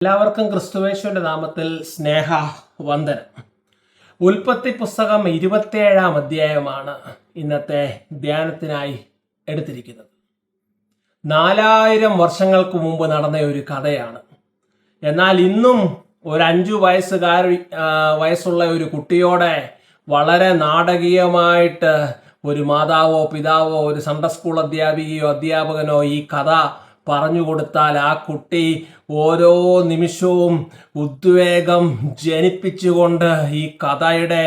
എല്ലാവർക്കും ക്രിസ്തുവേശുവിന്റെ നാമത്തിൽ സ്നേഹ വന്ദനം. ഉൽപ്പത്തി പുസ്തകം 27-ാം അധ്യായമാണ് ഇന്നത്തെ ധ്യാനത്തിനായി എടുത്തിരിക്കുന്നത്. 4000 വർഷങ്ങൾക്ക് മുമ്പ് നടന്ന ഒരു കഥയാണ്. എന്നാൽ ഇന്നും ഒരു 5 വയസ്സുള്ള ഒരു കുട്ടിയോടെ വളരെ നാടകീയമായിട്ട് ഒരു മാതാവോ പിതാവോ ഒരു സൺഡേ സ്കൂൾ അധ്യാപികയോ അധ്യാപകനോ ഈ കഥ പറഞ്ഞു കൊടുത്താൽ ആ കുട്ടി ഓരോ നിമിഷവും ഉദ്വേഗം ജനിപ്പിച്ചുകൊണ്ട് ഈ കഥയുടെ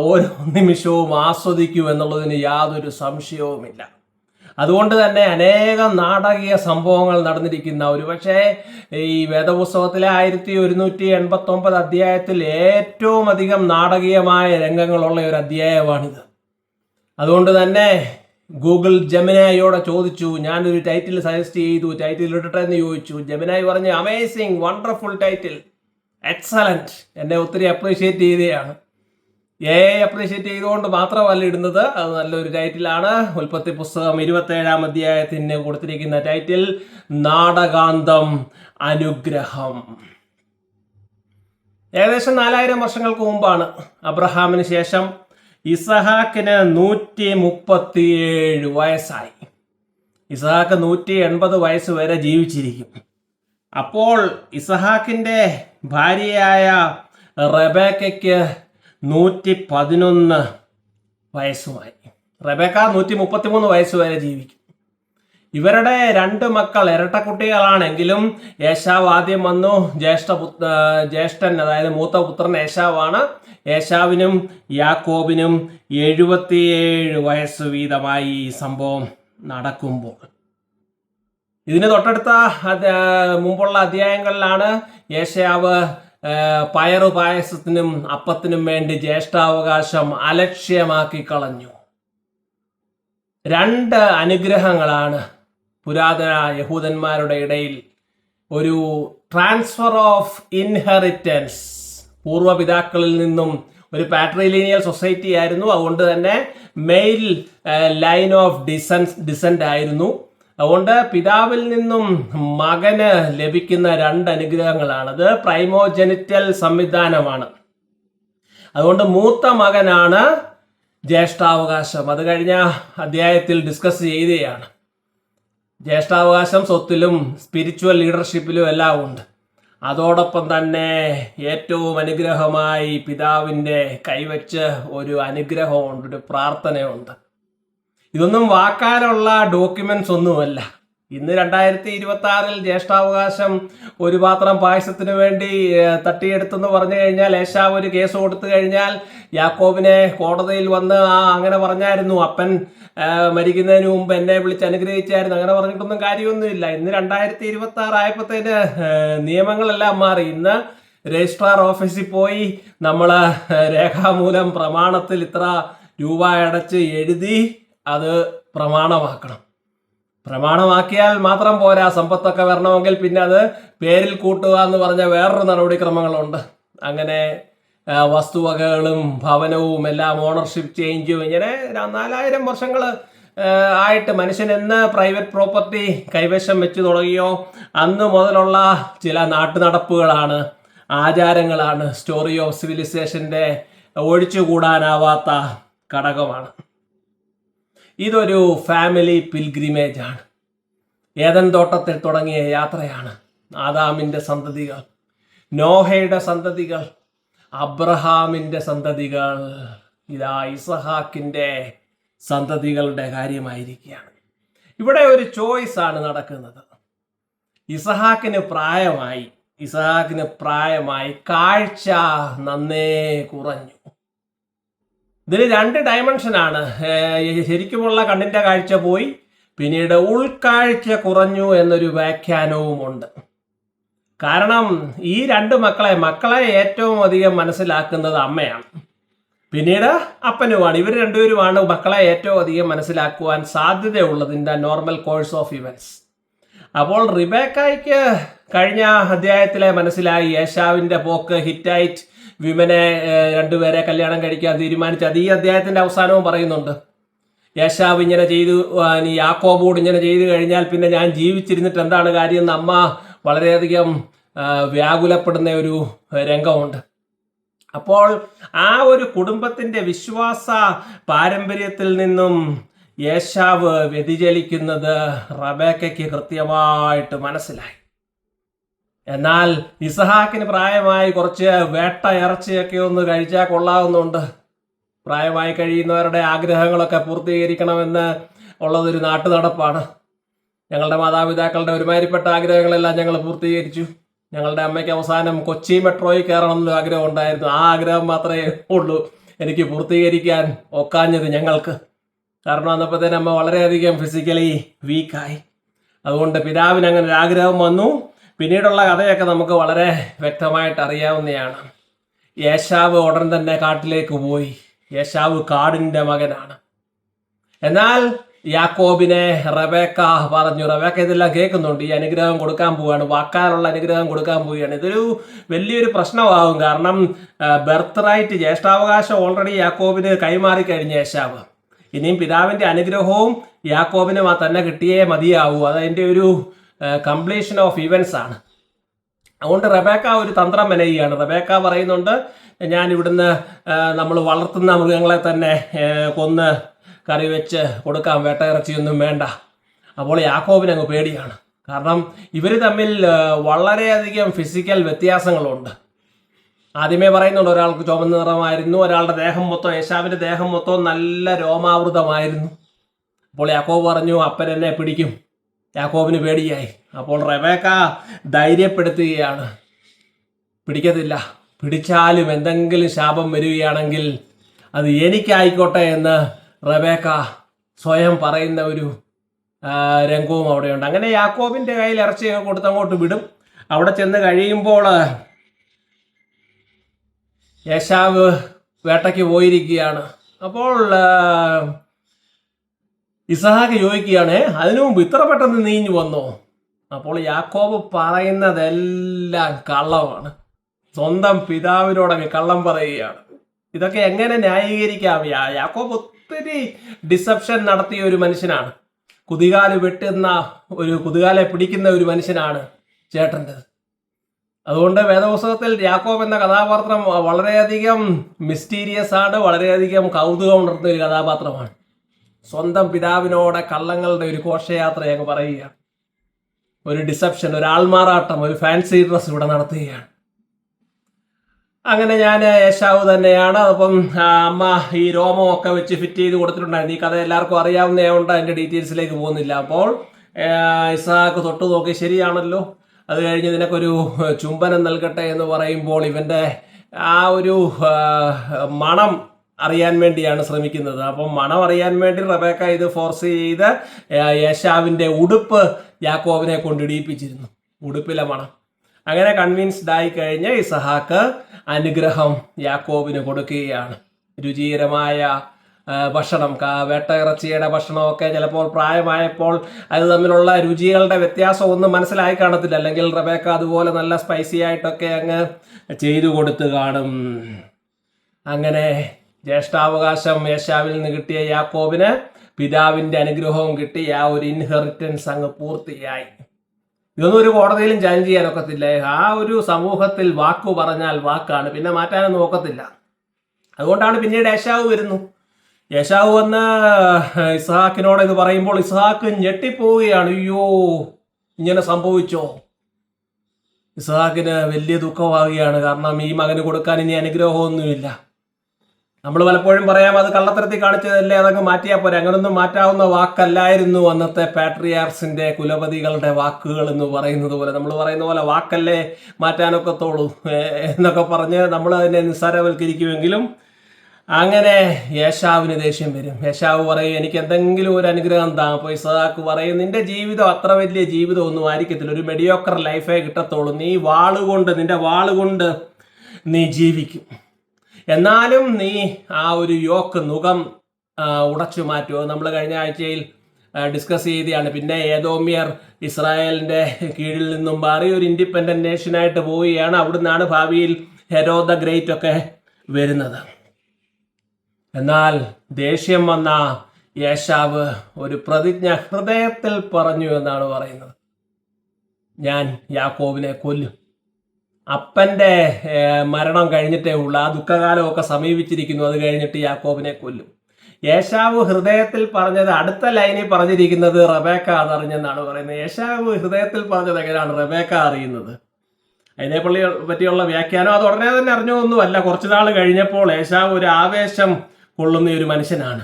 ഓരോ നിമിഷവും ആസ്വദിക്കൂ എന്നുള്ളതിന് യാതൊരു സംശയവുമില്ല. അതുകൊണ്ട് തന്നെ അനേകം നാടകീയ സംഭവങ്ങൾ നടന്നിരിക്കുന്ന ഒരുപക്ഷെ ഈ വേദപുസ്തകത്തിലെ 1189 അധ്യായത്തിൽ ഏറ്റവും അധികം നാടകീയമായ രംഗങ്ങളുള്ള ഒരു അധ്യായമാണിത്. അതുകൊണ്ട് തന്നെ ഗൂഗിൾ ജെമിനായിയോടെ ചോദിച്ചു, ഞാനൊരു ടൈറ്റിൽ സജസ്റ്റ് ചെയ്തു, ടൈറ്റിൽ ഇടട്ടെ എന്ന് ചോദിച്ചു. ജെമിനായി പറഞ്ഞു, അമേസിങ്, വണ്ടർഫുൾ ടൈറ്റിൽ, എക്സലന്റ്. എന്നെ ഒത്തിരി അപ്രീഷിയേറ്റ് ചെയ്തതാണ്. അപ്രീഷിയേറ്റ് ചെയ്തുകൊണ്ട് മാത്രമല്ല ഇടുന്നത്, അത് നല്ലൊരു ടൈറ്റിലാണ്. ഉൽപ്പത്തി പുസ്തകം 27-ാം അധ്യായത്തിന് കൊടുത്തിരിക്കുന്ന ടൈറ്റിൽ നാടകാന്തം അനുഗ്രഹം. ഏകദേശം 4000 വർഷങ്ങൾക്ക് മുമ്പാണ് അബ്രഹാമിന് ശേഷം ഇസഹാക്കിന് 137 വയസ്സായി. ഇസഹാക്ക് 180 വയസ്സ് വരെ ജീവിച്ചിരിക്കും. അപ്പോൾ ഇസഹാക്കിൻ്റെ ഭാര്യയായ റെബേക്കയ്ക്ക് 111 വയസ്സുമായി. റെബേക്ക 133 വയസ്സ് വരെ ജീവിക്കും. ഇവരുടെ 2 മക്കൾ ഇരട്ടക്കുട്ടികളാണെങ്കിലും ഏശാവ് ആദ്യം വന്നു. ജ്യേഷ്ഠൻ അതായത് മൂത്ത പുത്രൻ ഏശാവാണ്. ഏശാവിനും യാക്കോബിനും 77 വയസ്സ് വീതമായി ഈ സംഭവം നടക്കുമ്പോൾ, ഇതിന് തൊട്ടടുത്ത മുമ്പുള്ള അധ്യായങ്ങളിലാണ് ഏശാവ് പയറു പായസത്തിനും അപ്പത്തിനും വേണ്ടി ജ്യേഷ്ഠാവകാശം അലക്ഷ്യമാക്കി കളഞ്ഞു. 2 അനുഗ്രഹങ്ങളാണ് പുരാതന യഹൂദന്മാരുടെ ഇടയിൽ ഒരു ട്രാൻസ്ഫർ ഓഫ് ഇൻഹെറിറ്റൻസ്. പൂർവ്വപിതാക്കളിൽ നിന്നും ഒരു പാട്രിലീനിയൽ സൊസൈറ്റി ആയിരുന്നു. അതുകൊണ്ട് തന്നെ മെയിൽ ലൈൻ ഓഫ് ഡിസെന്റ് ആയിരുന്നു. അതുകൊണ്ട് പിതാവിൽ നിന്നും മകന് ലഭിക്കുന്ന 2 അനുഗ്രഹങ്ങളാണത്. പ്രൈമോജെനിറ്റൽ സംവിധാനമാണ്. അതുകൊണ്ട് മൂത്ത മകനാണ് ജ്യേഷ്ഠാവകാശം. അത് കഴിഞ്ഞ അധ്യായത്തിൽ ഡിസ്കസ് ചെയ്തതാണ്. ജ്യേഷ്ഠാവകാശം സ്വത്തിലും സ്പിരിച്വൽ ലീഡർഷിപ്പിലും എല്ലാം ഉണ്ട്. അതോടൊപ്പം തന്നെ ഏറ്റവും അനുഗ്രഹമായി പിതാവിൻ്റെ കൈവച്ച് ഒരു അനുഗ്രഹമുണ്ട്, ഒരു പ്രാർത്ഥനയുണ്ട്. ഇതൊന്നും വാക്കാലുള്ള ഡോക്യുമെന്റ്സ് ഒന്നുമല്ല. ഇന്ന് 2026 ജ്യേഷ്ഠാവകാശം ഒരു പാത്രം പായസത്തിന് വേണ്ടി തട്ടിയെടുത്തെന്ന് പറഞ്ഞു കഴിഞ്ഞാൽ, ഏശാവ് ഒരു കേസ് കൊടുത്തു കഴിഞ്ഞാൽ യാക്കോബിനെ കോടതിയിൽ വന്ന് അങ്ങനെ പറഞ്ഞായിരുന്നു, അപ്പൻ മരിക്കുന്നതിന് മുമ്പ് എന്നെ വിളിച്ച് അനുഗ്രഹിച്ചായിരുന്നു, അങ്ങനെ പറഞ്ഞിട്ടൊന്നും കാര്യമൊന്നുമില്ല. ഇന്ന് 2026 ആയപ്പോഴത്തേന് നിയമങ്ങളെല്ലാം മാറി. ഇന്ന് രജിസ്ട്രാർ ഓഫീസിൽ പോയി നമ്മൾ രേഖാമൂലം പ്രമാണത്തിൽ ഇത്ര രൂപ അടച്ച് എഴുതി അത് പ്രമാണമാക്കണം. പ്രമാണമാക്കിയാൽ മാത്രം പോരാ, സമ്പത്തൊക്കെ വരണമെങ്കിൽ പിന്നെ അത് പേരിൽ കൂട്ടുക എന്ന് പറഞ്ഞ വേറൊരു നടപടിക്രമങ്ങളുണ്ട്. അങ്ങനെ വസ്തുവകകളും ഭവനവും എല്ലാം ഓണർഷിപ്പ് ചേഞ്ചും ഇങ്ങനെ 4000 വർഷങ്ങൾ ആയിട്ട് മനുഷ്യൻ എന്ന് പ്രൈവറ്റ് പ്രോപ്പർട്ടി കൈവശം വെച്ച് തുടങ്ങിയോ അന്ന് മുതലുള്ള ചില നാട്ടുനടപ്പുകളാണ്, ആചാരങ്ങളാണ് സ്റ്റോറി ഓഫ് സിവിലൈസേഷൻ്റെ ഒഴിച്ചുകൂടാനാവാത്ത ഘടകമാണ്. ഇതൊരു ഫാമിലി പിൽഗ്രിമേജ് ആണ്. ഏദൻ തോട്ടത്തിൽ തുടങ്ങിയ യാത്രയാണ്. ആദാമിൻ്റെ സന്തതികൾ, നോഹയുടെ സന്തതികൾ, അബ്രഹാമിൻ്റെ സന്തതികൾ, ഇതാ ഇസഹാക്കിൻ്റെ സന്തതികളുടെ കാര്യമായിരിക്കുകയാണ്. ഇവിടെ ഒരു ചോയ്സ് ആണ് നടക്കുന്നത്. ഇസഹാക്കിന് പ്രായമായി, കാഴ്ച നന്നേ കുറഞ്ഞു. ഇതിന് 2 ഡയമെൻഷനാണ്. ശരിക്കുമുള്ള കണ്ണിൻ്റെ കാഴ്ച പോയി, പിന്നീട് ഉൾക്കാഴ്ച കുറഞ്ഞു എന്നൊരു വ്യാഖ്യാനവുമുണ്ട്. കാരണം ഈ 2 മക്കളെ ഏറ്റവും അധികം മനസ്സിലാക്കുന്നത് അമ്മയാണ്, പിന്നീട് അപ്പനുമാണ്. ഇവർ 2 പേരുമാണ് മക്കളെ ഏറ്റവും അധികം മനസ്സിലാക്കുവാൻ സാധ്യതയുള്ളതിൻ്റെ നോർമൽ കോഴ്സ് ഓഫ് ഇവൻറ്റ്സ്. അപ്പോൾ റിബേക്കായ്ക്ക് കഴിഞ്ഞ അധ്യായത്തിലെ മനസ്സിലായി ഏശാവിൻ്റെ പോക്ക് ഹിറ്റൈറ്റ് വിമനെ 2 പേരെ കല്യാണം കഴിക്കാൻ തീരുമാനിച്ചു. അത് ഈ അധ്യായത്തിൻ്റെ അവസാനവും പറയുന്നുണ്ട്. ഏശാവ് ഇങ്ങനെ ചെയ്തു, യാക്കോബോട് ഇങ്ങനെ ചെയ്തു കഴിഞ്ഞാൽ പിന്നെ ഞാൻ ജീവിച്ചിരുന്നിട്ട് എന്താണ് കാര്യം എന്ന് അമ്മ വളരെയധികം വ്യാകുലപ്പെടുന്ന ഒരു രംഗമുണ്ട്. അപ്പോൾ ആ ഒരു കുടുംബത്തിൻ്റെ വിശ്വാസ പാരമ്പര്യത്തിൽ നിന്നും യേശാവ് വ്യതിചലിക്കുന്നത് റബേക്കയ്ക്ക് കൃത്യമായിട്ട് മനസ്സിലായി. എന്നാൽ ഇസഹാക്കിന് പ്രായമായി കുറച്ച് വേട്ട ഇറച്ചിയൊക്കെ ഒന്ന് കഴിച്ചാൽ കൊള്ളാവുന്നുണ്ട്. പ്രായമായി കഴിയുന്നവരുടെ ആഗ്രഹങ്ങളൊക്കെ പൂർത്തീകരിക്കണമെന്ന് ഉള്ളതൊരു നാട്ടു നടപ്പാണ്. ഞങ്ങളുടെ മാതാപിതാക്കളുടെ ഒരുമാതിരിപ്പെട്ട ആഗ്രഹങ്ങളെല്ലാം ഞങ്ങൾ പൂർത്തീകരിച്ചു. ഞങ്ങളുടെ അമ്മയ്ക്ക് അവസാനം കൊച്ചി മെട്രോയിൽ കയറണം എന്നൊരു ആഗ്രഹം ഉണ്ടായിരുന്നു. ആ ആഗ്രഹം മാത്രമേ ഉള്ളൂ എനിക്ക് പൂർത്തീകരിക്കാൻ ഒക്കാഞ്ഞത് ഞങ്ങൾക്ക്. കാരണം അന്നപ്പോഴത്തേനും അമ്മ വളരെയധികം ഫിസിക്കലി വീക്കായി. അതുകൊണ്ട് പിതാവിന് അങ്ങനെ ഒരു ആഗ്രഹം വന്നു. പിന്നീടുള്ള കഥയൊക്കെ നമുക്ക് വളരെ വ്യക്തമായിട്ട് അറിയാവുന്നതാണ്. യേശാവ് ഉടൻ തന്നെ കാട്ടിലേക്ക് പോയി. യേശാവ് കാടിൻ്റെ മകനാണ്. എന്നാൽ യാക്കോബിനെ റബേക്ക പറഞ്ഞു. റബേക്ക ഇതെല്ലാം കേൾക്കുന്നുണ്ട്. ഈ അനുഗ്രഹം കൊടുക്കാൻ പോവുകയാണ്, വാക്കാലുള്ള അനുഗ്രഹം കൊടുക്കാൻ പോവുകയാണ്. ഇതൊരു വലിയൊരു പ്രശ്നമാകും. കാരണം ബർത്ത് റൈറ്റ്, ജ്യേഷ്ഠാവകാശം ഓൾറെഡി യാക്കോബിന് കൈമാറി കഴിഞ്ഞ യേശാവ്. ഇനിയും പിതാവിൻ്റെ അനുഗ്രഹവും യാക്കോബിന് തന്നെ കിട്ടിയേ മതിയാവൂ. അതതിൻ്റെ ഒരു കംപ്ലീഷൻ ഓഫ് ഇവൻസ് ആണ്. അതുകൊണ്ട് റബേക്ക ഒരു തന്ത്രം മെനയുകയാണ്. റബേക്ക പറയുന്നുണ്ട്, ഞാൻ ഇവിടുന്ന് നമ്മൾ വളർത്തുന്ന മൃഗങ്ങളെ തന്നെ കൊന്ന് കറി വെച്ച് കൊടുക്കാം, വേട്ടയിറച്ചിയൊന്നും വേണ്ട. അപ്പോൾ യാക്കോബിന് അങ്ങ് പേടിയാണ്. കാരണം ഇവർ തമ്മിൽ വളരെയധികം ഫിസിക്കൽ വ്യത്യാസങ്ങളുണ്ട്. ആദ്യമേ പറയുന്നുണ്ട്, ഒരാൾക്ക് ചുവന്ന നിറമായിരുന്നു, ഒരാളുടെ ദേഹം മൊത്തം, യേശാവിൻ്റെ ദേഹം മൊത്തം നല്ല രോമാവൃതമായിരുന്നു. അപ്പോൾ യാക്കോബ് പറഞ്ഞു, അപ്പൻ എന്നെ പിടിക്കും. യാക്കോബിന് പേടിയായി. അപ്പോൾ റബേക്ക ധൈര്യപ്പെടുത്തുകയാണ്, പിടിക്കത്തില്ല, പിടിച്ചാലും എന്തെങ്കിലും ശാപം വരികയാണെങ്കിൽ അത് എനിക്കായിക്കോട്ടെ എന്ന് റബേക്ക സ്വയം പറയുന്ന ഒരു രംഗവും അവിടെയുണ്ട്. അങ്ങനെ യാക്കോബിൻ്റെ കയ്യിൽ ഇറച്ചിയൊക്കെ കൊടുത്തങ്ങോട്ട് വിടും. അവിടെ ചെന്ന് കഴിയുമ്പോൾ യേശാവ് വേട്ടയ്ക്ക് പോയിരിക്കുകയാണ്. അപ്പോൾ ഇസഹാക്ക് ചോദിക്കുകയാണ്, അതിനു മുമ്പ് ഇത്ര പെട്ടെന്ന് നീഞ്ഞു വന്നോ? അപ്പോൾ യാക്കോബ് പറയുന്നതെല്ലാം കള്ളമാണ്. സ്വന്തം പിതാവിനോടങ്ങ് കള്ളം പറയുകയാണ്. ഇതൊക്കെ എങ്ങനെ ന്യായീകരിക്കാം? യാക്കോബ് ഒത്തിരി ഡിസെപ്ഷൻ നടത്തിയ ഒരു മനുഷ്യനാണ്. കുതികാല് വെട്ടുന്ന കുതികാലെ പിടിക്കുന്ന ഒരു മനുഷ്യനാണ് ചേട്ടൻ്റെത്. അതുകൊണ്ട് വേദപുസ്തകത്തിൽ യാക്കോബ് എന്ന കഥാപാത്രം വളരെയധികം മിസ്റ്റീരിയസ് ആണ്, വളരെയധികം കൗതുകം ഉണർത്തുന്ന ഒരു കഥാപാത്രമാണ്. സ്വന്തം പിതാവിനോട് കള്ളങ്ങളുടെ ഒരു ഘോഷയാത്ര ഞങ്ങൾ പറയുകയാണ്. ഒരു ഡിസെപ്ഷൻ, ഒരു ആൾമാറാട്ടം, ഒരു ഫാൻസി ഡ്രസ് ഇവിടെ നടത്തുകയാണ്. അങ്ങനെ ഞാൻ യേശാവ് തന്നെയാണ്. അപ്പം അമ്മ ഈ രോമമൊക്കെ വെച്ച് ഫിറ്റ് ചെയ്ത് കൊടുത്തിട്ടുണ്ടായിരുന്നു. ഈ കഥ എല്ലാവർക്കും അറിയാവുന്നതുകൊണ്ട് അതിൻ്റെ ഡീറ്റെയിൽസിലേക്ക് പോകുന്നില്ല. അപ്പോൾ ഇസഹാക്ക് തൊട്ടു നോക്കി, ശരിയാണല്ലോ, അത് കഴിഞ്ഞ് ഇതിനൊരു ചുംബനം നൽകട്ടെ എന്ന് പറയുമ്പോൾ ഇവൻ്റെ ആ ഒരു മണം അറിയാൻ വേണ്ടിയാണ് ശ്രമിക്കുന്നത്. അപ്പം മണം അറിയാൻ വേണ്ടി റബേക്ക ഇത് ഫോഴ്സ് ചെയ്ത് യേശാവിൻ്റെ ഉടുപ്പ് യാക്കോബിനെ കൊണ്ട് ഇടിയിപ്പിച്ചിരുന്നു, ഉടുപ്പിലെ മണം. അങ്ങനെ കൺവിൻസ്ഡ് ആയി കഴിഞ്ഞ് ഇസഹാക്ക് അനുഗ്രഹം യാക്കോബിന് കൊടുക്കുകയാണ്. രുചികരമായ ഭക്ഷണം, വേട്ടയിറച്ചിയുടെ ഭക്ഷണമൊക്കെ ചിലപ്പോൾ പ്രായമായപ്പോൾ അത് തമ്മിലുള്ള രുചികളുടെ വ്യത്യാസം ഒന്നും മനസ്സിലായി കാണത്തില്ല. അല്ലെങ്കിൽ റബേക്ക അതുപോലെ നല്ല സ്പൈസി ആയിട്ടൊക്കെ അങ്ങ് ചെയ്തു കൊടുത്ത് കാണും. അങ്ങനെ ജ്യേഷ്ഠാവകാശം യേശാവിൽ നിന്ന് കിട്ടിയ യാക്കോബിന് പിതാവിൻ്റെ അനുഗ്രഹവും കിട്ടി. ആ ഒരു ഇൻഹെറിറ്റൻസ് അങ്ങ് പൂർത്തിയായി. ഇതൊന്നും ഒരു കോടതിയിലും ചാലഞ്ച് ചെയ്യാനൊക്കത്തില്ല. ആ ഒരു സമൂഹത്തിൽ വാക്കു പറഞ്ഞാൽ വാക്കാണ്, പിന്നെ മാറ്റാനൊന്നും ഒക്കത്തില്ല. അതുകൊണ്ടാണ് പിന്നീട് യേശാവ് വരുന്നു. യേശാവ് വന്ന് ഇസഹാക്കിനോട് ഇത് പറയുമ്പോൾ ഇസഹാക്ക് ഞെട്ടിപ്പോവുകയാണ്. അയ്യോ, ഇങ്ങനെ സംഭവിച്ചോ? ഇസഹാക്കിന് വലിയ ദുഃഖമാവുകയാണ്. കാരണം ഈ മകന് കൊടുക്കാൻ ഇനി അനുഗ്രഹമൊന്നുമില്ല. നമ്മൾ പലപ്പോഴും പറയാം, അത് കള്ളത്തരത്തിൽ കാണിച്ചതല്ലേ, അതങ്ങ് മാറ്റിയാൽ പോരെ. അങ്ങനൊന്നും മാറ്റാവുന്ന വാക്കല്ലായിരുന്നു അന്നത്തെ പാട്രിയാർസിന്റെ കുലപതികളുടെ വാക്കുകൾ എന്ന് പറയുന്നത് പോലെ. നമ്മൾ പറയുന്ന പോലെ വാക്കല്ലേ മാറ്റാനൊക്കത്തോളൂ എന്നൊക്കെ പറഞ്ഞ് നമ്മൾ അതിനെ നിസ്സാരവൽക്കരിക്കുമെങ്കിലും അങ്ങനെ യേശാവിന് ദേഷ്യം വരും. യേശാവ് പറയും, എനിക്ക് എന്തെങ്കിലും ഒരു അനുഗ്രഹം താ. അപ്പോൾ ഇസഹാക്ക് പറയും, നിന്റെ ജീവിതം അത്ര വലിയ ജീവിതം ഒന്നും ആയിരിക്കത്തില്ല, ഒരു മെഡിയോക്കർ ലൈഫേ കിട്ടത്തുള്ളൂ. നീ നിന്റെ വാളുകൊണ്ട് നീ ജീവിക്കും. എന്നാലും നീ ആ ഒരു നുകം ഉടച്ചു മാറ്റുമോ? നമ്മൾ കഴിഞ്ഞ ആഴ്ചയിൽ ഡിസ്കസ് ചെയ്തതാണ്. പിന്നെ ഏദോമ്യർ ഇസ്രായേലിൻ്റെ കീഴിൽ നിന്നും മാറി ഒരു ഇൻഡിപെൻഡൻറ്റ് നേഷനായിട്ട് പോവുകയാണ്. അവിടുന്നാണ് ഭാവിയിൽ ഹെരോദ ദ ഗ്രേറ്റ് ഒക്കെ വരുന്നത്. എന്നാൽ ദേഷ്യം വന്ന യേശാവ് ഒരു പ്രതിജ്ഞ ഹൃദയത്തിൽ പറഞ്ഞു എന്നാണ് പറയുന്നത്, ഞാൻ യാക്കോബിനെ കൊല്ലും. അപ്പൻ്റെ മരണം കഴിഞ്ഞിട്ടേ ഉള്ളൂ. ആ ദുഃഖകാലമൊക്കെ സമീപിച്ചിരിക്കുന്നു. അത് കഴിഞ്ഞിട്ട് യാക്കോബിനെ കൊല്ലും. ഏശാവ് ഹൃദയത്തിൽ പറഞ്ഞത്, അടുത്ത ലൈനിൽ പറഞ്ഞിരിക്കുന്നത് റബേക്ക അതറിഞ്ഞെന്നാണ് പറയുന്നത്. ഏശാവ് ഹൃദയത്തിൽ പറഞ്ഞത് എങ്ങനെയാണ് റബേക്ക അറിയുന്നത്? അതിനെ പറ്റിയുള്ള വ്യാഖ്യാനം അത് ഉടനെ തന്നെ അറിഞ്ഞൊന്നുമല്ല. കുറച്ചു നാൾ കഴിഞ്ഞപ്പോൾ ഏശാവ് ഒരു ആവേശം കൊള്ളുന്ന ഒരു മനുഷ്യനാണ്.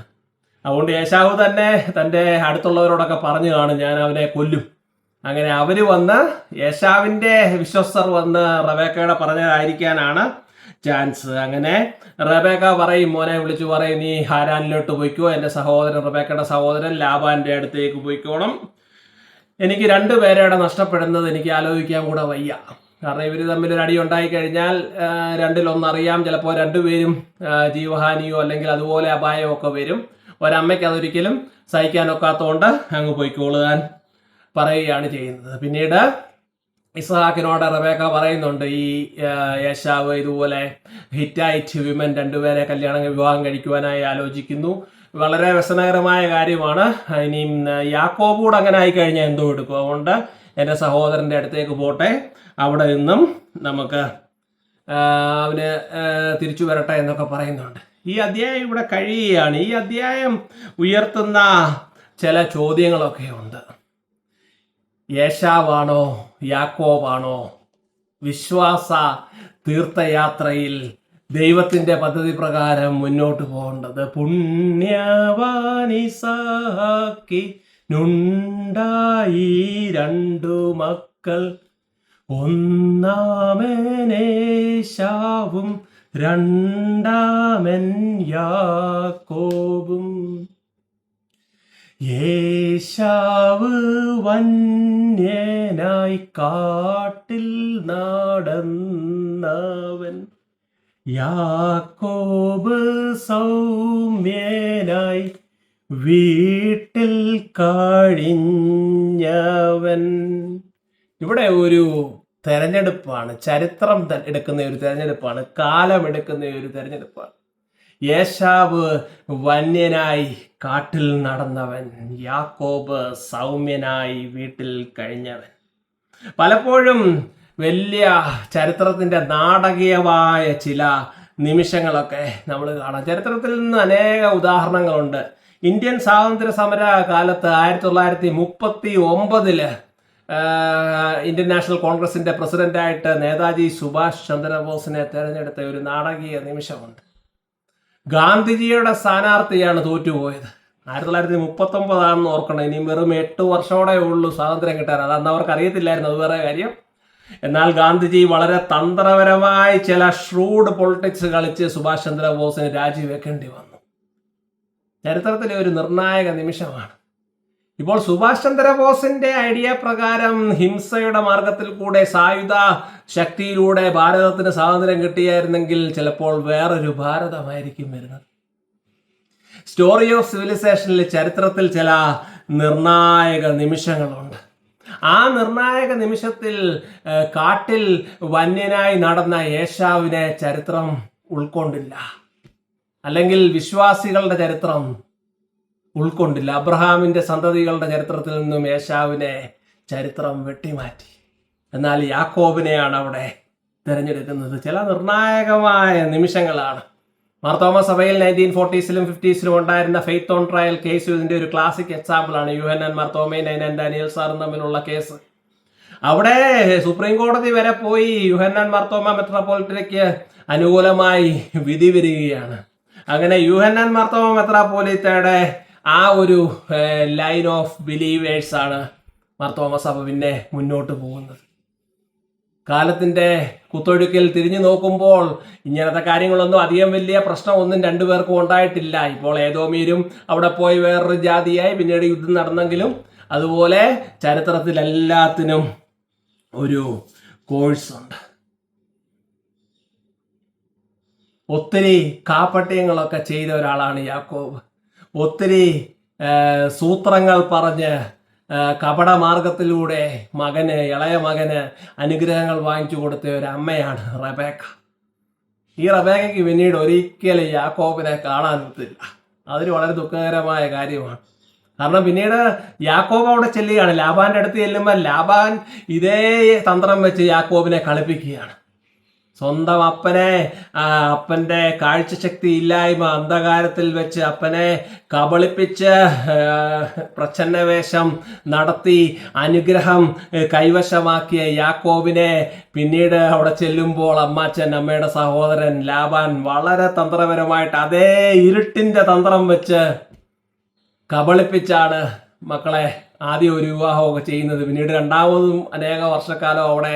അതുകൊണ്ട് ഏശാവ് തന്നെ തൻ്റെ അടുത്തുള്ളവരോടൊക്കെ പറഞ്ഞു കാണും, ഞാൻ അവനെ കൊല്ലും. അങ്ങനെ അവർ വന്ന്, ഏശാവിൻ്റെ വിശ്വസ്തർ വന്ന് റബേക്കയുടെ പറഞ്ഞതായിരിക്കാനാണ് ചാൻസ്. അങ്ങനെ റബേക്ക പറയും, മോനെ വിളിച്ചു പറയും, നീ ഹാരാനിലോട്ട് പോയിക്കോ, എൻ്റെ സഹോദരൻ റബേക്കയുടെ സഹോദരൻ ലാബാൻ്റെ അടുത്തേക്ക് പോയിക്കോണം. എനിക്ക് 2 പേരുടെ നഷ്ടപ്പെടുന്നത് എനിക്ക് ആലോചിക്കാൻ കൂടെ വയ്യ. കാരണം ഇവർ തമ്മിൽ ഒരു അടി ഉണ്ടായി കഴിഞ്ഞാൽ 2-1 അറിയാം. ചിലപ്പോൾ 2 പേരും ജീവഹാനിയോ അല്ലെങ്കിൽ അതുപോലെ അപായമോ ഒക്കെ വരും. ഒരമ്മയ്ക്ക് അതൊരിക്കലും സഹിക്കാനൊക്കാത്തതുകൊണ്ട് അങ്ങ് പോയിക്കോളുവാൻ പറയുകയാണ് ചെയ്യുന്നത്. പിന്നീട് ഇസ്ഹാക്കിനോട് റബേക്ക പറയുന്നുണ്ട്, ഈ ഏശാവ് ഇതുപോലെ ഹിറ്റൈറ്റ് വിമൻ 2 പേരെ വിവാഹം കഴിക്കുവാനായി ആലോചിക്കുന്നു. വളരെ വ്യസനകരമായ കാര്യമാണ്. ഇനിയും യാക്കോബ് കൂടെ അങ്ങനെ ആയിക്കഴിഞ്ഞാൽ എന്തോ എടുക്കും. അതുകൊണ്ട് എൻ്റെ സഹോദരൻ്റെ അടുത്തേക്ക് പോട്ടെ, അവിടെ നിന്നും നമുക്ക് അവന് തിരിച്ചു വരട്ടെ എന്നൊക്കെ പറയുന്നുണ്ട്. ഈ അധ്യായം ഇവിടെ കഴിയുകയാണ്. ഈ അധ്യായം ഉയർത്തുന്ന ചില ചോദ്യങ്ങളൊക്കെ ഉണ്ട്. ഏശാവാണോ യാക്കോബാണോ വിശ്വാസ തീർത്ഥയാത്രയിൽ ദൈവത്തിൻ്റെ പദ്ധതി പ്രകാരം മുന്നോട്ട് പോകേണ്ടത്? പുണ്യവാനിസാക്കിനുണ്ടായി 2 മക്കൾ, ഒന്നാമനേശാവും 2-ാമൻ യാക്കോബും. ഏശാവ് വന്യനായി കാട്ടിൽ നടന്നവൻ, യാക്കോബ് സൗമ്യനായി വീട്ടിൽ കഴിഞ്ഞവൻ. ഇവിടെ ഒരു തെരഞ്ഞെടുപ്പാണ്, ചരിത്രം എടുക്കുന്ന ഒരു തെരഞ്ഞെടുപ്പാണ്, കാലമെടുക്കുന്ന ഒരു തെരഞ്ഞെടുപ്പാണ്. ഏശാവ് വന്യനായി കാട്ടിൽ നടന്നവൻ, യാക്കോബ് സൗമ്യനായി വീട്ടിൽ കഴിഞ്ഞവൻ. പലപ്പോഴും വലിയ ചരിത്രത്തിൻ്റെ നാടകീയമായ ചില നിമിഷങ്ങളൊക്കെ നമ്മൾ കാണാം. ചരിത്രത്തിൽ നിന്ന് അനേക ഉദാഹരണങ്ങളുണ്ട്. ഇന്ത്യൻ സ്വാതന്ത്ര്യ സമര കാലത്ത് 1939 ഇന്ത്യൻ നാഷണൽ കോൺഗ്രസിൻ്റെ പ്രസിഡന്റായിട്ട് നേതാജി സുഭാഷ് ചന്ദ്രബോസിനെ തിരഞ്ഞെടുത്ത ഒരു നാടകീയ നിമിഷമുണ്ട്. ഗാന്ധിജിയുടെ സ്ഥാനാർത്ഥിയാണ് തോറ്റുപോയത്. 1939 ഓർക്കണം. ഇനി വെറും 8 വർഷമോടെ ഉള്ളൂ സ്വാതന്ത്ര്യം കിട്ടാൻ. അതന്ന് അവർക്ക് അറിയത്തില്ലായിരുന്നു, അത് വേറെ കാര്യം. എന്നാൽ ഗാന്ധിജി വളരെ തന്ത്രപരമായി ചില ഷ്രൂഡ് പൊളിറ്റിക്സ് കളിച്ച് സുഭാഷ് ചന്ദ്രബോസിന് രാജിവെക്കേണ്ടി വന്നു. ചരിത്രത്തിലെ ഒരു നിർണായക നിമിഷമാണ്. ഇപ്പോൾ സുഭാഷ് ചന്ദ്രബോസിന്റെ ഐഡിയ പ്രകാരം ഹിംസയുടെ മാർഗത്തിൽ കൂടെ സായുധ ശക്തിയിലൂടെ ഭാരതത്തിന് സ്വാതന്ത്ര്യം കിട്ടിയായിരുന്നെങ്കിൽ ചിലപ്പോൾ വേറൊരു ഭാരതമായിരിക്കും വരുന്നത്. സ്റ്റോറി ഓഫ് സിവിലൈസേഷനിൽ ചരിത്രത്തിൽ ചില നിർണായക നിമിഷങ്ങളുണ്ട്. ആ നിർണായക നിമിഷത്തിൽ കാട്ടിൽ വന്യനായി നടന്ന ഏശാവിനെ ചരിത്രം ഉൾക്കൊണ്ടില്ല, അല്ലെങ്കിൽ വിശ്വാസികളുടെ ചരിത്രം ഉൾക്കൊണ്ടില്ല. അബ്രഹാമിൻ്റെ സന്തതികളുടെ ചരിത്രത്തിൽ നിന്നും ഏശാവിനെ ചരിത്രം വെട്ടിമാറ്റി. എന്നാൽ യാക്കോബിനെയാണ് അവിടെ തിരഞ്ഞെടുക്കുന്നത്. ചില നിർണായകമായ നിമിഷങ്ങളാണ്. മാർത്തോമ സഭയിൽ 1940s-ലും 50s-ലും ഉണ്ടായിരുന്ന ഫെയ്ത്ത് ഓൺ ട്രയൽ കേസ് ഇതിൻ്റെ ഒരു ക്ലാസിക് എക്സാമ്പിളാണ്. യുഹന്നാൻ മാർത്തോമയും നൈനാൻ ഡാനിയൽ സാറും തമ്മിലുള്ള കേസ്. അവിടെ സുപ്രീം കോടതി വരെ പോയി യുഹന്നാൻ മാർത്തോമ മെത്രാപ്പോലിത്തയ്ക്ക് അനുകൂലമായി വിധി വരികയാണ്. അങ്ങനെ യുഹന്നാൻ മാർത്തോമ മെത്രാപ്പോലിത്തയുടെ ആ ഒരു ലൈൻ ഓഫ് ബിലീവേഴ്സാണ് മാർത്തോമ സഭ പിന്നെ മുന്നോട്ട് പോകുന്നത്. കാലത്തിൻ്റെ കുത്തൊഴുക്കിൽ തിരിഞ്ഞു നോക്കുമ്പോൾ ഇങ്ങനത്തെ കാര്യങ്ങളൊന്നും അധികം വലിയ പ്രശ്നമൊന്നും 2 പേർക്കും ഉണ്ടായിട്ടില്ല. ഇപ്പോൾ ഏതോമീരും അവിടെ പോയി വേറൊരു ജാതിയായി, പിന്നീട് യുദ്ധം നടന്നെങ്കിലും അതുപോലെ ചരിത്രത്തിൽ എല്ലാത്തിനും ഒരു കോഴ്സ് ഉണ്ട്. ഒത്തിരി കാപ്പട്യങ്ങളൊക്കെ ചെയ്ത ഒരാളാണ് യാക്കോബ്. ഒത്തിരി സൂത്രങ്ങൾ പറഞ്ഞ് കപടമാർഗത്തിലൂടെ ഇളയ മകന് അനുഗ്രഹങ്ങൾ വാങ്ങിച്ചു കൊടുത്ത ഒരു അമ്മയാണ് റബേക്ക. ഈ റബേക്കയ്ക്ക് പിന്നീട് ഒരിക്കലും യാക്കോബിനെ കാണാൻ പറ്റില്ല. അതൊരു വളരെ ദുഃഖകരമായ കാര്യമാണ്. കാരണം പിന്നീട് യാക്കോബ് അവിടെ ചെല്ലുകയാണ്. ലാബാന്റെ അടുത്ത് ചെല്ലുമ്പോൾ ലാബാൻ ഇതേ തന്ത്രം വെച്ച് യാക്കോബിനെ കളിപ്പിക്കുകയാണ്. സ്വന്തം അപ്പനെ അപ്പൻ്റെ കാഴ്ചശക്തി ഇല്ലായ്മ അന്ധകാരത്തിൽ വെച്ച് അപ്പനെ കബളിപ്പിച്ച് പ്രച്ഛന്നവേഷം നടത്തി അനുഗ്രഹം കൈവശമാക്കിയ യാക്കോബിനെ പിന്നീട് അവിടെ ചെല്ലുമ്പോൾ അമ്മയുടെ സഹോദരൻ ലാബാൻ വളരെ തന്ത്രപരമായിട്ട് അതേ ഇരുട്ടിൻ്റെ തന്ത്രം വെച്ച് കബളിപ്പിച്ചാണ് മക്കളെ ആദ്യം ഒരു വിവാഹമൊക്കെ ചെയ്യുന്നത്. പിന്നീട് രണ്ടാമതും അനേക വർഷക്കാലം അവിടെ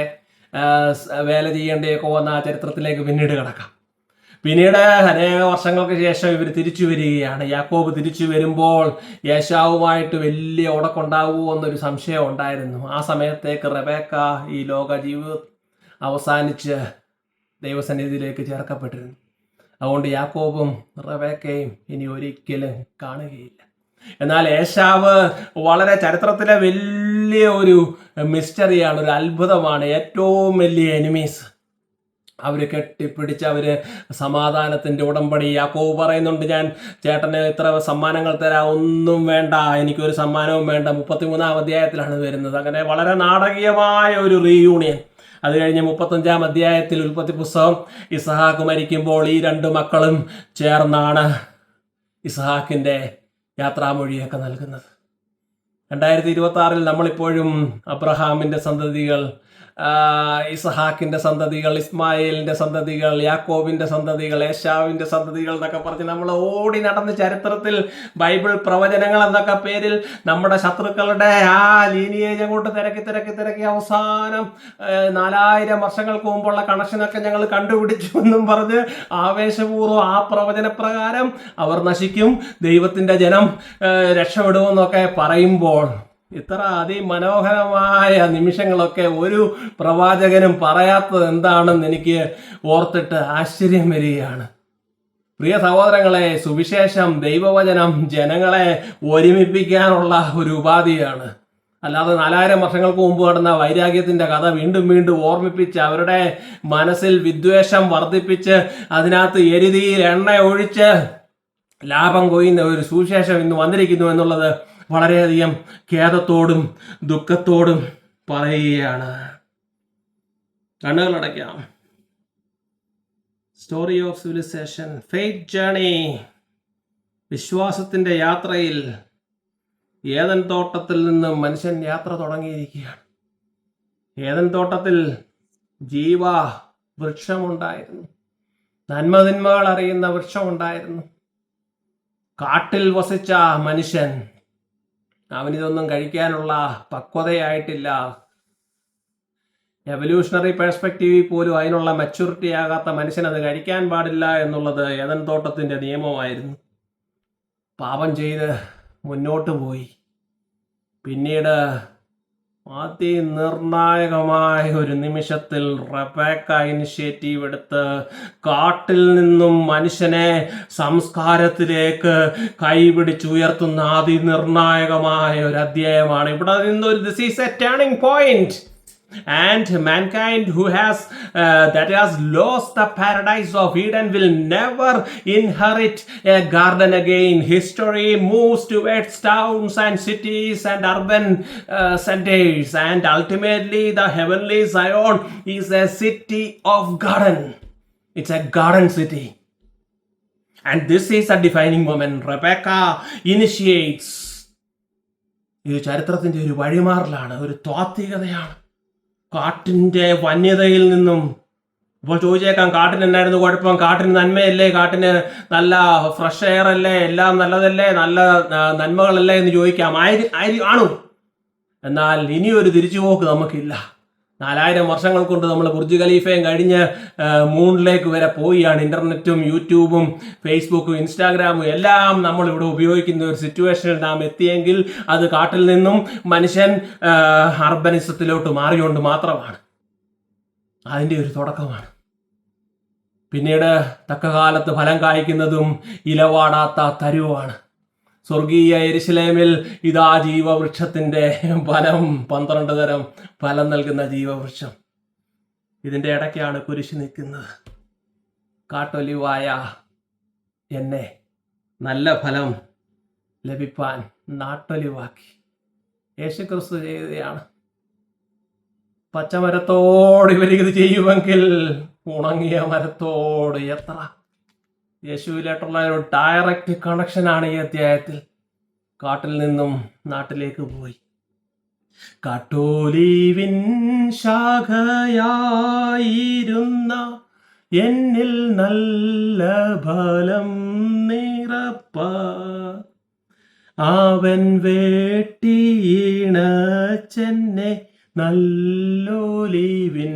വേല ചെയ്യേണ്ടിയൊക്കെ വന്ന ആ ചരിത്രത്തിലേക്ക് പിന്നീട് കിടക്കാം. പിന്നീട് അനേക വർഷങ്ങൾക്ക് ശേഷം ഇവർ തിരിച്ചു വരികയാണ്. യാക്കോബ് തിരിച്ചു വരുമ്പോൾ യേശാവുമായിട്ട് വലിയ ഉടക്കുണ്ടാവുമോ എന്നൊരു സംശയം ഉണ്ടായിരുന്നു. ആ സമയത്തേക്ക് റെബേക്ക ഈ ലോക ജീവിതം അവസാനിച്ച് ദൈവസന്നിധിയിലേക്ക് ചേർക്കപ്പെട്ടിരുന്നു. അതുകൊണ്ട് യാക്കോബും റെബേക്കയും ഇനി ഒരിക്കലും കാണുകയില്ല. എന്നാൽ ഏശാവ് വളരെ ചരിത്രത്തിലെ വലിയ ഒരു മിസ്റ്ററിയാണ്, ഒരു അത്ഭുതമാണ്. ഏറ്റവും വലിയ എനിമീസ് അവർ കെട്ടിപ്പിടിച്ച് അവർ സമാധാനത്തിൻ്റെ ഉടമ്പടി. യാക്കോബ് പറയുന്നുണ്ട്, ഞാൻ ചേട്ടന് ഇത്ര സമ്മാനങ്ങൾ തരാം, ഒന്നും വേണ്ട, എനിക്കൊരു സമ്മാനവും വേണ്ട. 33-ാം അധ്യായത്തിലാണ് വരുന്നത്. അങ്ങനെ വളരെ നാടകീയമായ ഒരു റീയൂണിയൻ. അത് കഴിഞ്ഞ് 35-ാം അധ്യായത്തിൽ ഉൽപ്പത്തി പുസ്തകം ഇസഹാക്ക് മരിക്കുമ്പോൾ ഈ രണ്ട് മക്കളും ചേർന്നാണ് ഇസഹാക്കിൻ്റെ യാത്രാമൊഴിയൊക്കെ നൽകുന്നത്. 2026 നമ്മളിപ്പോഴും അബ്രഹാമിൻ്റെ സന്തതികൾ, ഇസഹാക്കിൻ്റെ സന്തതികൾ, ഇസ്മായിലിൻ്റെ സന്തതികൾ, യാക്കോബിൻ്റെ സന്തതികൾ, ഏശാവിൻ്റെ സന്തതികൾ എന്നൊക്കെ പറഞ്ഞ് നമ്മൾ ഓടി നടന്ന് ചരിത്രത്തിൽ ബൈബിൾ പ്രവചനങ്ങൾ എന്നൊക്കെ പേരിൽ നമ്മുടെ ശത്രുക്കളുടെ ആ ലീനിയേജ് അങ്ങോട്ട് തിരക്കി അവസാനം 4000 വർഷങ്ങൾക്ക് മുമ്പുള്ള കണക്ഷനൊക്കെ ഞങ്ങൾ കണ്ടുപിടിച്ചു എന്നും പറഞ്ഞ് ആവേശപൂർവ്വം ആ പ്രവചനപ്രകാരം അവർ നശിക്കും, ദൈവത്തിൻ്റെ ജനം രക്ഷപ്പെടുമെന്നൊക്കെ പറയുമ്പോൾ ഇത്ര അതിമനോഹരമായ നിമിഷങ്ങളൊക്കെ ഒരു പ്രവാചകനും പറയാത്തത് എന്താണെന്ന് എനിക്ക് ഓർത്തിട്ട് ആശ്ചര്യം വരികയാണ്. പ്രിയ സഹോദരങ്ങളെ, സുവിശേഷം, ദൈവവചനം ജനങ്ങളെ ഒരുമിപ്പിക്കാനുള്ള ഒരു ഉപാധിയാണ്. അല്ലാതെ 4000 വർഷങ്ങൾക്ക് മുമ്പ് നടന്ന വൈരാഗ്യത്തിൻ്റെ കഥ വീണ്ടും വീണ്ടും ഓർമ്മിപ്പിച്ച് അവരുടെ മനസ്സിൽ വിദ്വേഷം വർദ്ധിപ്പിച്ച് അതിനകത്ത് എരുതിയിൽ എണ്ണ ഒഴിച്ച് ലാഭം കൊയ്യുന്ന ഒരു സുവിശേഷം ഇന്ന് വന്നിരിക്കുന്നു എന്നുള്ളത് വളരെയധികം ഖേദത്തോടും ദുഃഖത്തോടും പറയുകയാണ്. കണ്ണുകളടയ്ക്കാം. Story of civilization, faith journey. വിശ്വാസത്തിൻ്റെ യാത്രയിൽ ഏദൻ തോട്ടത്തിൽ നിന്ന് മനുഷ്യൻ യാത്ര തുടങ്ങിയിരിക്കുകയാണ്. ഏദൻ തോട്ടത്തിൽ ജീവ വൃക്ഷമുണ്ടായിരുന്നു, നന്മതിന്മകൾ അറിയുന്ന വൃക്ഷമുണ്ടായിരുന്നു. കാട്ടിൽ വസിച്ച മനുഷ്യൻ, അവനിതൊന്നും കഴിക്കാനുള്ള പക്വതയായിട്ടില്ല. എവല്യൂഷണറി പെർസ്പെക്റ്റീവിൽ പോലും അതിനുള്ള മെച്യൂരിറ്റി ആകാത്ത മനുഷ്യൻ അത് കഴിക്കാൻ പാടില്ല എന്നുള്ളത് ഏദൻ തോട്ടത്തിൻ്റെ നിയമമായിരുന്നു. പാപം ചെയ്ത് മുന്നോട്ട് പോയി. പിന്നീട് അതിനിർണായകമായ ഒരു നിമിഷത്തിൽ റെബേക്ക ഇനിഷ്യേറ്റീവ് എടുത്ത് കാട്ടിൽ നിന്നും മനുഷ്യനെ സംസ്കാരത്തിലേക്ക് കൈപിടിച്ചുയർത്തുന്ന അതിനിർണായകമായ ഒരു അധ്യായമാണ്. ഇവിടെ നിന്നൊരു this is A turning point. And mankind who has lost the paradise of Eden will never inherit a garden again. History moves towards towns and cities and urban centers, and ultimately the heavenly Zion is a city of garden. It's a garden city. And this is a defining moment. Rebecca initiates. ഇത് ചരിത്രത്തിൻ്റെ ഒരു വഴിമാറലാണ്, ഒരു താത്വികതയാണ്. കാട്ടിൻ്റെ വന്യതയിൽ നിന്നും. ഇപ്പോൾ ചോദിച്ചേക്കാം, കാട്ടിന് എന്നായിരുന്നു കുഴപ്പം? കാട്ടിന് നന്മയല്ലേ? കാട്ടിന് നല്ല ഫ്രഷ് എയർ അല്ലേ? എല്ലാം നല്ലതല്ലേ? നല്ല നന്മകളല്ലേ എന്ന് ചോദിക്കാം. ആണോ? എന്നാൽ ഇനിയൊരു തിരിച്ചുപോക്ക് നമുക്കില്ല. 4000 വർഷങ്ങൾ കൊണ്ട് നമ്മൾ ബുർജ് ഖലീഫയും കഴിഞ്ഞ് മൂണിലേക്ക് വരെ പോവുകയാണ്. ഇൻ്റർനെറ്റും യൂട്യൂബും ഫേസ്ബുക്കും ഇൻസ്റ്റാഗ്രാമും എല്ലാം നമ്മളിവിടെ ഉപയോഗിക്കുന്ന ഒരു സിറ്റുവേഷനിൽ നാം എത്തിയെങ്കിൽ അത് കാട്ടിൽ നിന്നും മനുഷ്യൻ അർബനിസത്തിലോട്ട് മാറിയോണ്ട് മാത്രമാണ്. അതിൻ്റെ ഒരു തുടക്കമാണ്. പിന്നീട് തക്കകാലത്ത് ഫലം കായ്ക്കുന്നതും ഇലവാടാത്ത തരുവാണ്. സ്വർഗീയ യെരുശലേമിൽ ഇതാ ജീവവൃക്ഷത്തിൻ്റെ ഫലം, 12 തരം ഫലം നൽകുന്ന ജീവവൃക്ഷം. ഇതിൻ്റെ ഇടയ്ക്കാണ് കുരിശ് നിൽക്കുന്നത്. കാട്ടൊലിവായ എന്നെ നല്ല ഫലം ലഭിപ്പാൻ നാട്ടൊലിവാക്കി യേശുക്രിസ്തു ചെയ്തതാണ്. പച്ചമരത്തോട് ഇവരിത് ചെയ്യുമെങ്കിൽ ഉണങ്ങിയ മരത്തോട് എത്ര യേശുവിലായിട്ടുള്ള ഒരു ഡയറക്റ്റ് കണക്ഷനാണ് ഈ അധ്യായത്തിൽ. കാട്ടിൽ നിന്നും നാട്ടിലേക്ക് പോയി. കാട്ടോലീവിൻ ശാഖയായിരുന്ന എന്നിൽ നല്ല ഫലം നിറപ്പ അവൻ വെട്ടിയിണച്ചെന്നെ നല്ലൊലിവിൻ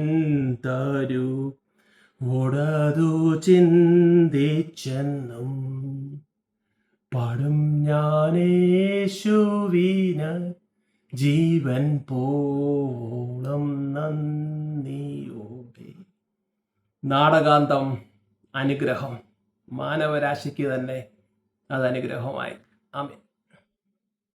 തരു ഓടതു ചിന്തിച്ചെന്നും പാടും ഞാനേശുവിന് ജീവൻ പോളം നന്ദിയോടെ. നാടകാന്തം അനുഗ്രഹം, മാനവരാശിക്ക് തന്നെ അത് അനുഗ്രഹമായി. ആമേൻ.